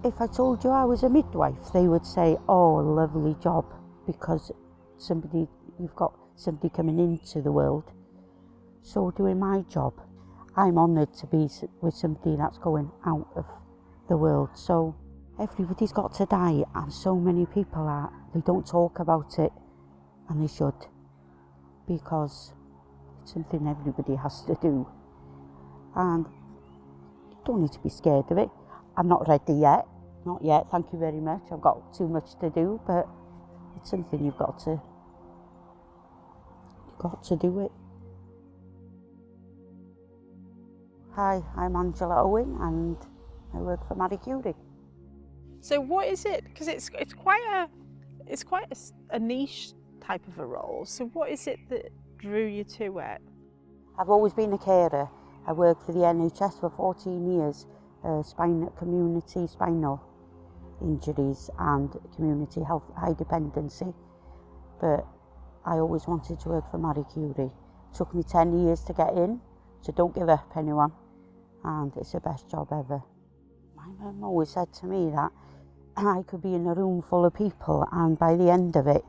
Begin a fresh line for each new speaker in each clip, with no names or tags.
If I told you I was a midwife, they would say, oh, lovely job, because you've got somebody coming into the world. So doing my job, I'm honoured to be with somebody that's going out of the world. So everybody's got to die, and so many people they don't talk about it, and they should, because it's something everybody has to do. And you don't need to be scared of it. I'm not ready yet, not yet, thank you very much. I've got too much to do, but it's something you've got to do it. Hi, I'm Angela Owen and I work for Marie Curie.
So what is it? Because it's quite a niche type of a role. So what is it that drew you to it?
I've always been a carer. I worked for the NHS for 14 years, community spinal injuries and community health, high dependency. But I always wanted to work for Marie Curie. It took me 10 years to get in, so don't give up, anyone. And it's the best job ever. My mum always said to me that I could be in a room full of people and by the end of it,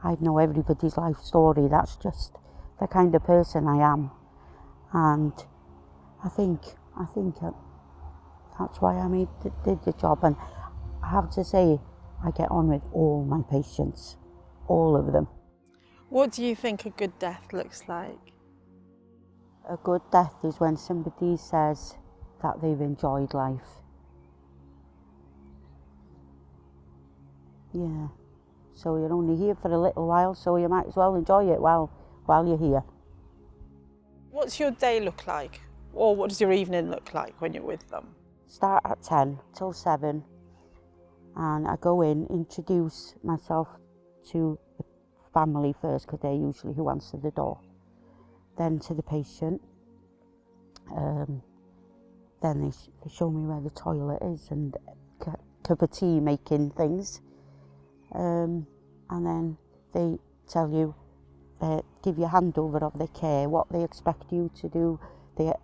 I'd know everybody's life story. That's just the kind of person I am. And I think that's why I did the job. And I have to say, I get on with all my patients, all of them.
What do you think a good death looks like?
A good death is when somebody says that they've enjoyed life. Yeah. So you're only here for a little while, so you might as well enjoy it while you're here.
What's your day look like? Or what does your evening look like when you're with them?
Start at 10 till 7, and I go in, introduce myself to the family first, because they're usually who answer the door. Then to the patient. Then they show me where the toilet is and cup of tea making things. And then they tell you, give you a handover of their care, what they expect you to do.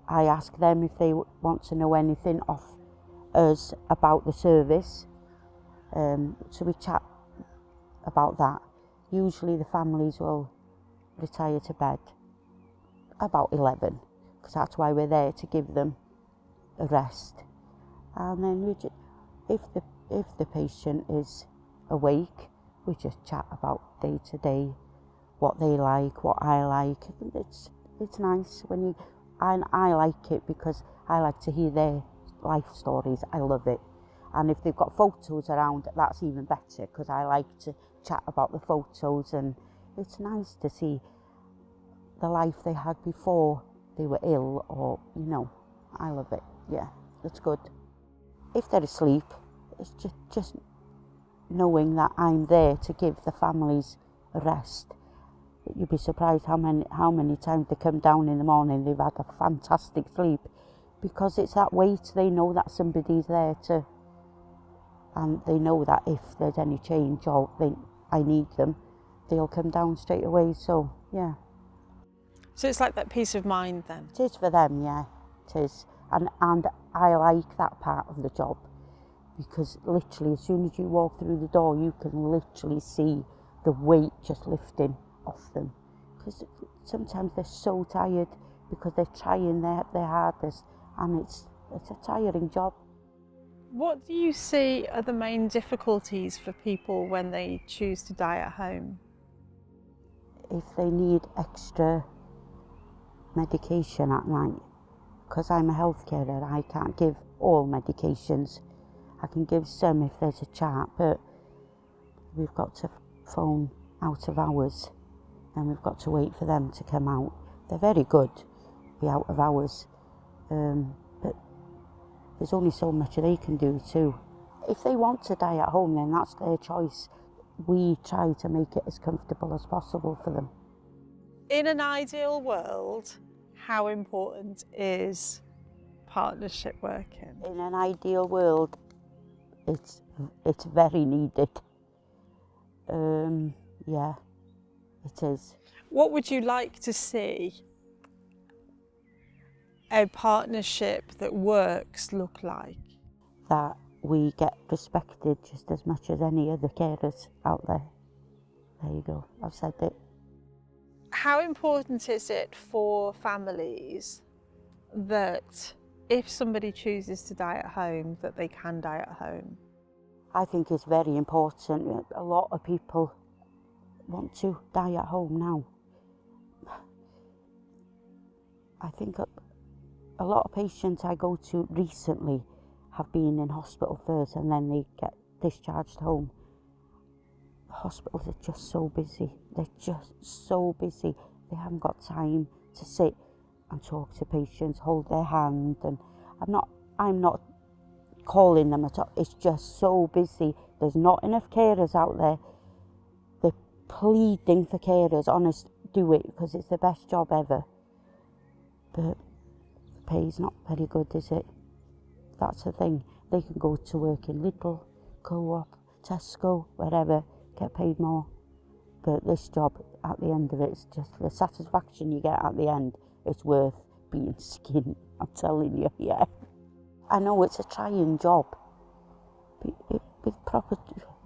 I ask them if they want to know anything off us about the service. So we chat about that. Usually the families will retire to bed about 11, because that's why we're there, to give them a rest. And then if the patient is awake, we just chat about day to day, what they like, what I like. It's nice when I like it because I like to hear their life stories. I love it. And if they've got photos around, that's even better, because I like to chat about the photos, and it's nice to see the life they had before they were ill, or, I love it. Yeah, it's good. If they're asleep, it's just knowing that I'm there to give the families a rest. You'd be surprised how many times they come down in the morning, they've had a fantastic sleep, because it's that weight. They know that somebody's there and they know that if there's any change or I need them, they'll come down straight away. So, yeah.
So it's like that peace of mind then?
It is for them, yeah, it is. And I like that part of the job, because literally as soon as you walk through the door, you can literally see the weight just lifting off them. Because sometimes they're so tired because they're trying their hardest, and it's a tiring job.
What do you see are the main difficulties for people when they choose to die at home?
If they need extra medication at night, because I'm a health carer, I can't give all medications. I can give some if there's a chart, but we've got to phone out of hours, and we've got to wait for them to come out. They're very good, be out of hours, but there's only so much they can do too. If they want to die at home, then that's their choice. We try to make it as comfortable as possible for them.
In an ideal world, how important is partnership working?
In an ideal world, it's very needed. Yeah, it is.
What would you like to see a partnership that works look like?
That we get respected just as much as any other carers out there. There you go, I've said it.
How important is it for families that if somebody chooses to die at home, that they can die at home?
I think it's very important. A lot of people want to die at home now. I think a lot of patients I go to recently have been in hospital first and then they get discharged home. The hospitals are just so busy. They're just so busy. They haven't got time to sit and talk to patients, hold their hand, and I'm not calling them at all. It's just so busy. There's not enough carers out there. They're pleading for carers. Honest, do it because it's the best job ever. But the pay's not very good, is it? That's the thing. They can go to work in Lidl, Co-op, Tesco, wherever, get paid more. But this job, at the end of it, it's just the satisfaction you get at the end. It's worth being skinned, I'm telling you, yeah. I know it's a trying job. With proper,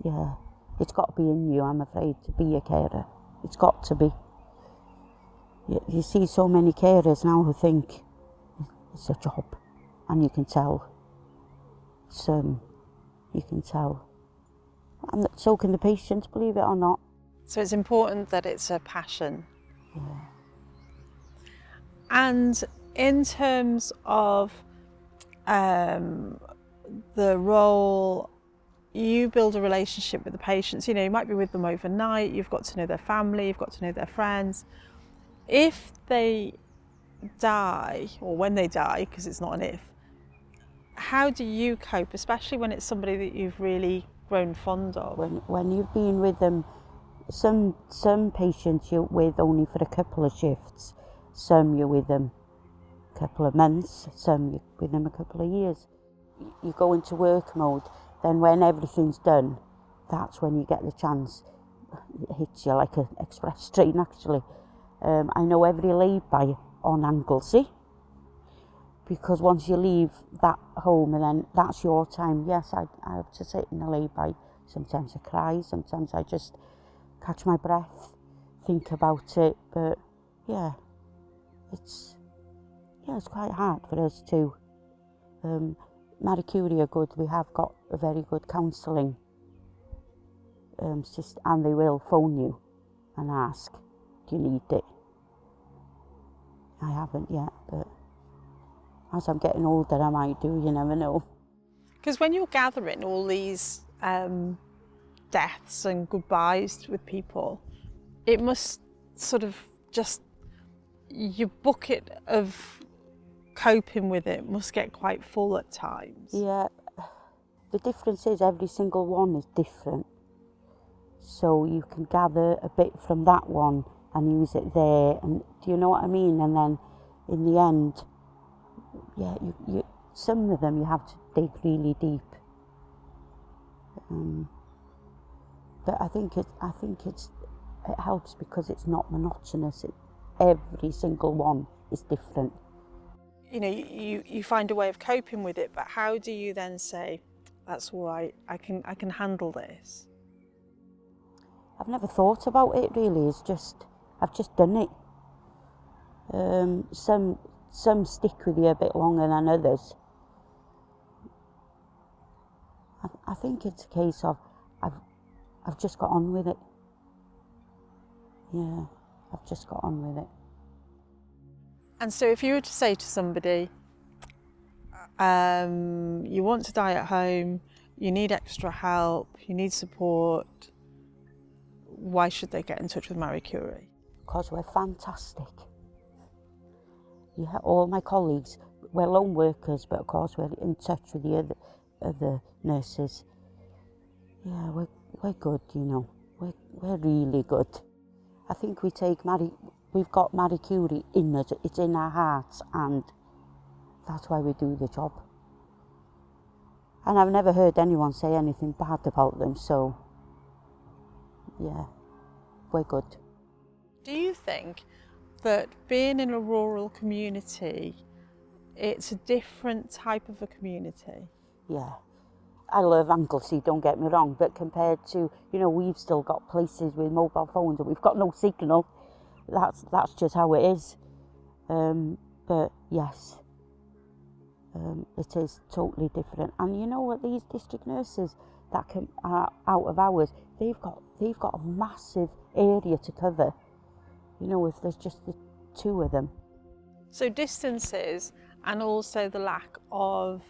yeah. It's got to be in you, I'm afraid, to be a carer. It's got to be. You see so many carers now who think it's a job, and you can tell. You can tell. And so can the patients, believe it or not.
So it's important that it's a passion.
Yeah.
And in terms of the role, you build a relationship with the patients. You know, you might be with them overnight, you've got to know their family, you've got to know their friends. If they die, or when they die, because it's not an if, how do you cope, especially when it's somebody that you've really grown fond of?
When you've been with them, some patients you're with only for a couple of shifts, some you're with them a couple of months, some you're with them a couple of years. You go into work mode, then when everything's done, that's when you get the chance. It hits you like an express train, actually. I know every lay-by on Anglesey, because once you leave that home and then that's your time. Yes, I have to sit in a lay-by. Sometimes I cry, sometimes I just catch my breath, think about it, but yeah, it's quite hard for us too. Marie Curie are good. We have got a very good counselling system, and they will phone you and ask, do you need it? I haven't yet, but as I'm getting older I might do, you never know.
Because when you're gathering all these deaths and goodbyes with people, it must sort of just, your bucket of coping with it must get quite full at times.
Yeah, the difference is every single one is different. So you can gather a bit from that one and use it there, and do you know what I mean? And then in the end, yeah, you some of them you have to dig really deep. But I think it helps because it's not monotonous. Every single one is different.
You know, you find a way of coping with it, but how do you then say, that's all right, I can handle this?
I've never thought about it really. I've just done it. Some stick with you a bit longer than others. I think it's a case of I've just got on with it. Yeah, I've just got on with it.
And so if you were to say to somebody, you want to die at home, you need extra help, you need support, why should they get in touch with Marie Curie?
Because we're fantastic. Yeah, all my colleagues, we're lone workers, but of course we're in touch with the other nurses. Yeah, we're good, you know. We're really good. I think we've got Marie Curie in us. It's in our hearts, and that's why we do the job. And I've never heard anyone say anything bad about them, so yeah, we're good.
Do you think that being in a rural community, it's a different type of a community?
Yeah, I love Anglesey, don't get me wrong, but compared to, you know, we've still got places with mobile phones and we've got no signal. That's just how it is. But yes, it is totally different. And you know what, these district nurses that are out of hours, they've got a massive area to cover. You know, if there's just the two of them.
So distances and also the lack of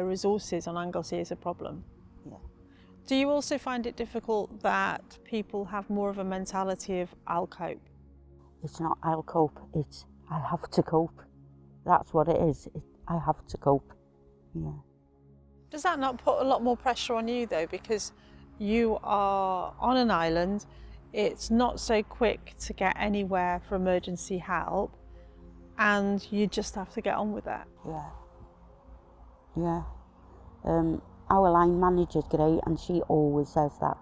resources on Anglesey is a problem.
Yeah.
Do you also find it difficult that people have more of a mentality of I'll cope?
It's not I'll cope, it's I have to cope. That's what it is. I have to cope. Yeah.
Does that not put a lot more pressure on you though, because you are on an island, it's not so quick to get anywhere for emergency help, and you just have to get on with it?
Yeah. Yeah. Our line manager's great, and she always says that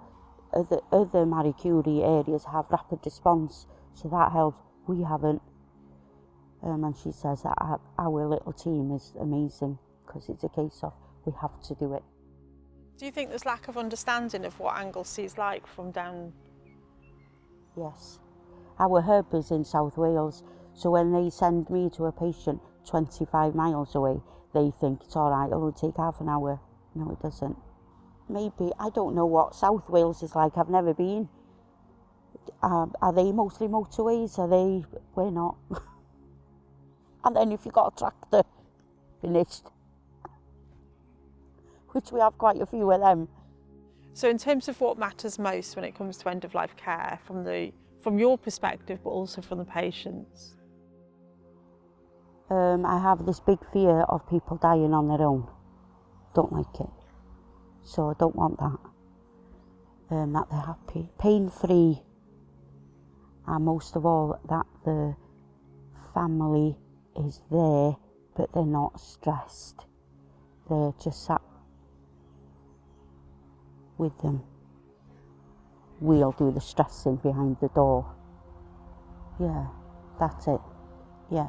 other Marie Curie areas have rapid response, so that helps. We haven't. And she says that our little team is amazing because it's a case of we have to do it.
Do you think there's lack of understanding of what Anglesey is like from down?
Yes. Our hub is in South Wales, so when they send me to a patient 25 miles away, they think it's all right, it'll take half an hour. No, it doesn't. Maybe, I don't know what South Wales is like, I've never been. Are they mostly motorways? We're not. And then if you've got a tractor, finished. Which we have quite a few of them.
So in terms of what matters most when it comes to end-of-life care, from your perspective, but also from the patients?
I have this big fear of people dying on their own. Don't like it. So I don't want that. That they're happy, pain-free, and most of all that the family is there, but they're not stressed. They're just sat with them. We'll do the stressing behind the door. Yeah, that's it. Yeah.